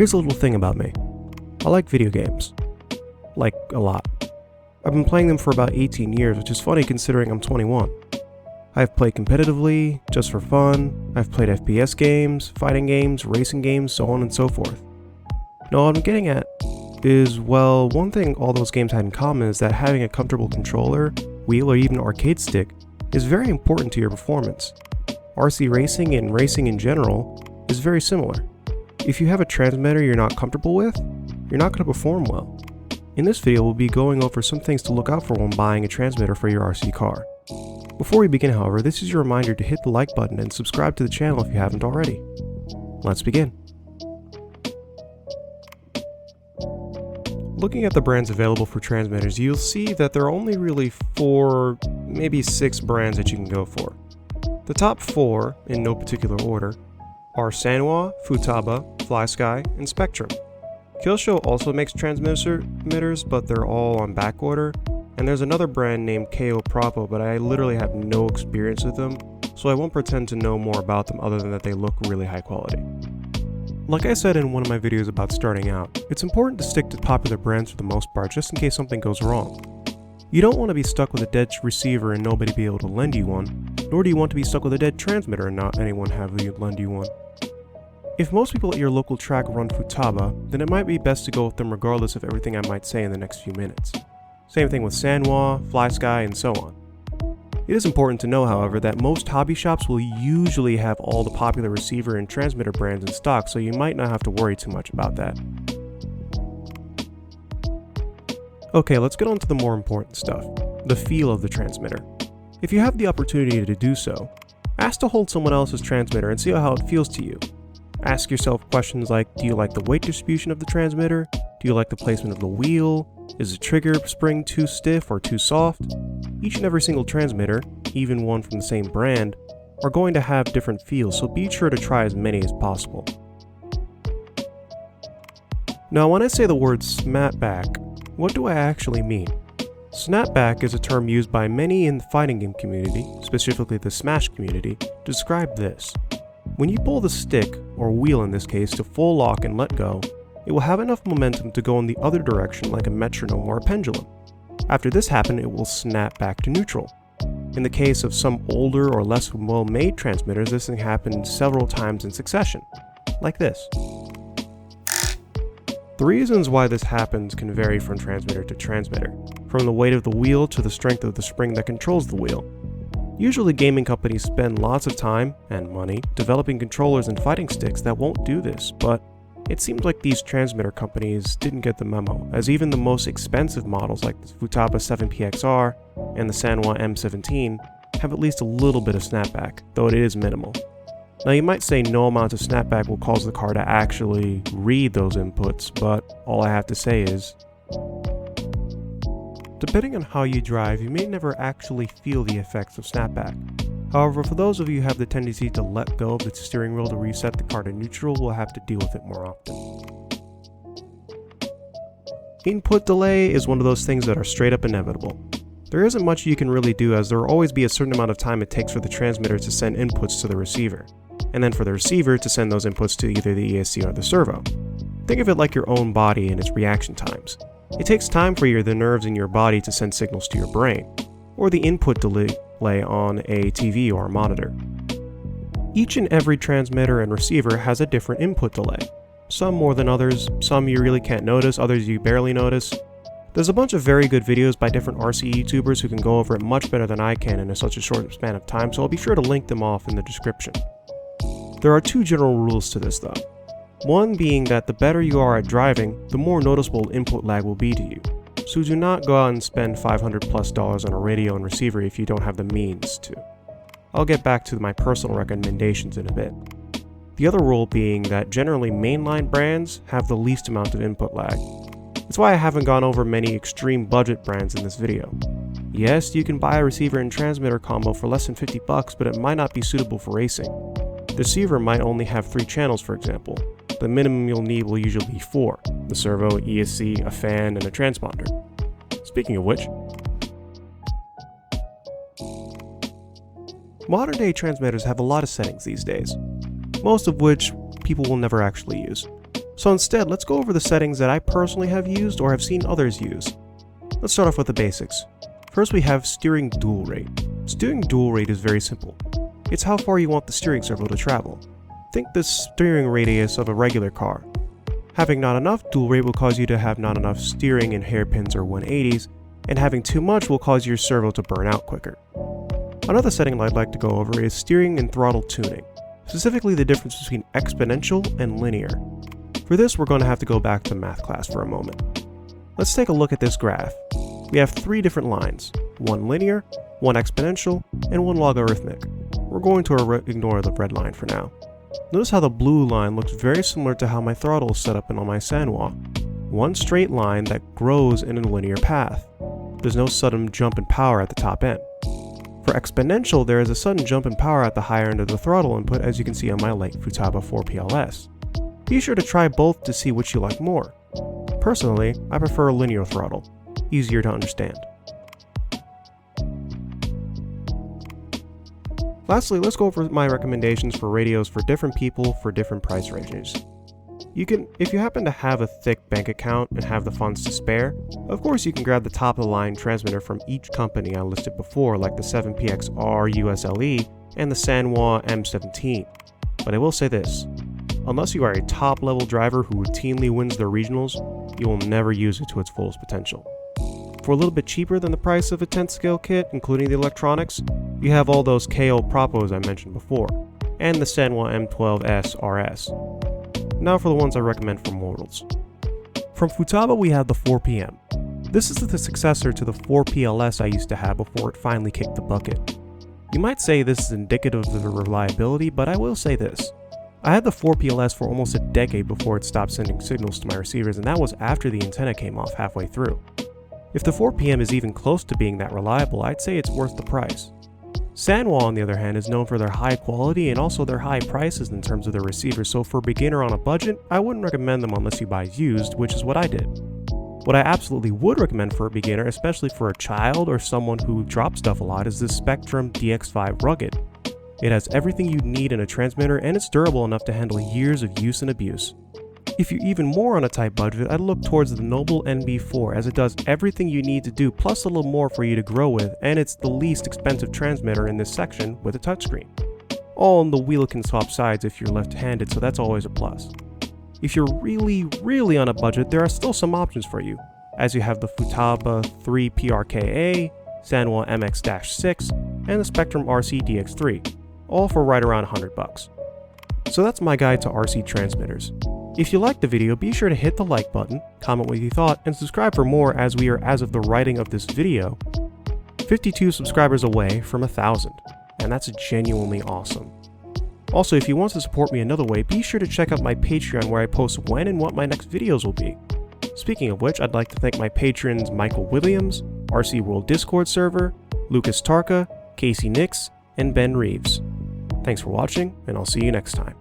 Here's a little thing about me. I like video games. Like, a lot. I've been playing them for about 18 years, which is funny considering I'm 21. I've played competitively, just for fun, I've played FPS games, fighting games, racing games, so on and so forth. Now what I'm getting at is, well, one thing all those games had in common is that having a comfortable controller, wheel, or even arcade stick is very important to your performance. RC racing and racing in general is very similar. If you have a transmitter you're not comfortable with, you're not going to perform well. In this video, we'll be going over some things to look out for when buying a transmitter for your RC car. Before we begin, however, this is your reminder to hit the like button and subscribe to the channel if you haven't already. Let's begin. Looking at the brands available for transmitters, you'll see that there are only really 4, maybe 6 brands that you can go for. The top 4, in no particular order, are Sanwa, Futaba, FlySky, and Spectrum. Killshow also makes transmitters, but they're all on back order, and there's another brand named KO Propo, but I literally have no experience with them, so I won't pretend to know more about them other than that they look really high quality. Like I said in one of my videos about starting out, it's important to stick to popular brands for the most part just in case something goes wrong. You don't want to be stuck with a dead receiver and nobody be able to lend you one, nor do you want to be stuck with a dead transmitter and not anyone have you lend you one. If most people at your local track run Futaba, then it might be best to go with them regardless of everything I might say in the next few minutes. Same thing with Sanwa, FlySky, and so on. It is important to know, however, that most hobby shops will usually have all the popular receiver and transmitter brands in stock, so you might not have to worry too much about that. Okay, let's get on to the more important stuff, the feel of the transmitter. If you have the opportunity to do so, ask to hold someone else's transmitter and see how it feels to you. Ask yourself questions like, do you like the weight distribution of the transmitter? Do you like the placement of the wheel? Is the trigger spring too stiff or too soft? Each and every single transmitter, even one from the same brand, are going to have different feels, so be sure to try as many as possible. Now when I say the word Snapback, what do I actually mean? Snapback is a term used by many in the fighting game community, specifically the Smash community, to describe this. When you pull the stick, or wheel in this case, to full lock and let go, it will have enough momentum to go in the other direction like a metronome or a pendulum. After this happens, it will snap back to neutral. In the case of some older or less well-made transmitters, this thing happens several times in succession, like this. The reasons why this happens can vary from transmitter to transmitter, from the weight of the wheel to the strength of the spring that controls the wheel. Usually gaming companies spend lots of time and money developing controllers and fighting sticks that won't do this, but it seems like these transmitter companies didn't get the memo, as even the most expensive models like the Futaba 7PXR and the Sanwa M17 have at least a little bit of snapback, though it is minimal. Now you might say no amount of snapback will cause the car to actually read those inputs, but all I have to say is, depending on how you drive, you may never actually feel the effects of snapback. However, for those of you who have the tendency to let go of the steering wheel to reset the car to neutral, will have to deal with it more often. Input delay is one of those things that are straight up inevitable. There isn't much you can really do, as there will always be a certain amount of time it takes for the transmitter to send inputs to the receiver, and then for the receiver to send those inputs to either the ESC or the servo. Think of it like your own body and its reaction times. It takes time for the nerves in your body to send signals to your brain, or the input delay on a TV or a monitor. Each and every transmitter and receiver has a different input delay. Some more than others, some you really can't notice, others you barely notice. There's a bunch of very good videos by different RC YouTubers who can go over it much better than I can in such a short span of time, so I'll be sure to link them off in the description. There are 2 general rules to this though. One being that the better you are at driving, the more noticeable input lag will be to you. So do not go out and spend $500+ on a radio and receiver if you don't have the means to. I'll get back to my personal recommendations in a bit. The other rule being that generally mainline brands have the least amount of input lag. That's why I haven't gone over many extreme budget brands in this video. Yes, you can buy a receiver and transmitter combo for less than $50, but it might not be suitable for racing. The receiver might only have 3 channels, for example. The minimum you'll need will usually be 4, the servo, ESC, a fan, and a transponder. Speaking of which, modern day transmitters have a lot of settings these days, most of which people will never actually use. So instead, let's go over the settings that I personally have used or have seen others use. Let's start off with the basics. First, we have steering dual rate. Steering dual rate is very simple. It's how far you want the steering circle to travel. Think the steering radius of a regular car. Having not enough dual rate will cause you to have not enough steering in hairpins or 180s, and having too much will cause your servo to burn out quicker. Another setting I'd like to go over is steering and throttle tuning, specifically the difference between exponential and linear. For this, we're going to have to go back to math class for a moment. Let's take a look at this graph. We have 3 different lines, one linear, one exponential, and one logarithmic. We're going to ignore the red line for now. Notice how the blue line looks very similar to how my throttle is set up on my Sanwa. One straight line that grows in a linear path. There's no sudden jump in power at the top end. For exponential, there is a sudden jump in power at the higher end of the throttle input, as you can see on my Lake Futaba 4PLS. Be sure to try both to see which you like more. Personally, I prefer linear throttle, easier to understand. Lastly, let's go over my recommendations for radios for different people for different price ranges. If you happen to have a thick bank account and have the funds to spare, of course you can grab the top of the line transmitter from each company I listed before, like the 7PXR USLE and the Sanwa M17. But I will say this, unless you are a top level driver who routinely wins their regionals, you will never use it to its fullest potential. For a little bit cheaper than the price of a 10th scale kit, including the electronics, you have all those KO Propos I mentioned before, and the Sanwa M12S RS. Now for the ones I recommend for mortals. From Futaba we have the 4PM. This is the successor to the 4PLS I used to have before it finally kicked the bucket. You might say this is indicative of the reliability, but I will say this. I had the 4PLS for almost a decade before it stopped sending signals to my receivers, and that was after the antenna came off halfway through. If the 4PM is even close to being that reliable, I'd say it's worth the price. Sanwa, on the other hand, is known for their high quality and also their high prices in terms of their receivers, so for a beginner on a budget, I wouldn't recommend them unless you buy used, which is what I did. What I absolutely would recommend for a beginner, especially for a child or someone who drops stuff a lot, is the Spectrum DX5 Rugged. It has everything you need in a transmitter, and it's durable enough to handle years of use and abuse. If you're even more on a tight budget, I'd look towards the Noble NB4, as it does everything you need to do plus a little more for you to grow with, and it's the least expensive transmitter in this section with a touchscreen. All on the wheel can swap sides if you're left-handed, so that's always a plus. If you're really on a budget, there are still some options for you, as you have the Futaba 3 PRKA, Sanwa MX-6, and the Spectrum RC DX3, all for right around $100. So that's my guide to RC transmitters. If you liked the video, be sure to hit the like button, comment what you thought, and subscribe for more, as we are, as of the writing of this video, 52 subscribers away from 1,000, and that's genuinely awesome. Also, if you want to support me another way, be sure to check out my Patreon, where I post when and what my next videos will be. Speaking of which, I'd like to thank my patrons Michael Williams, RC World Discord server, Lucas Tarka, Casey Nix, and Ben Reeves. Thanks for watching, and I'll see you next time.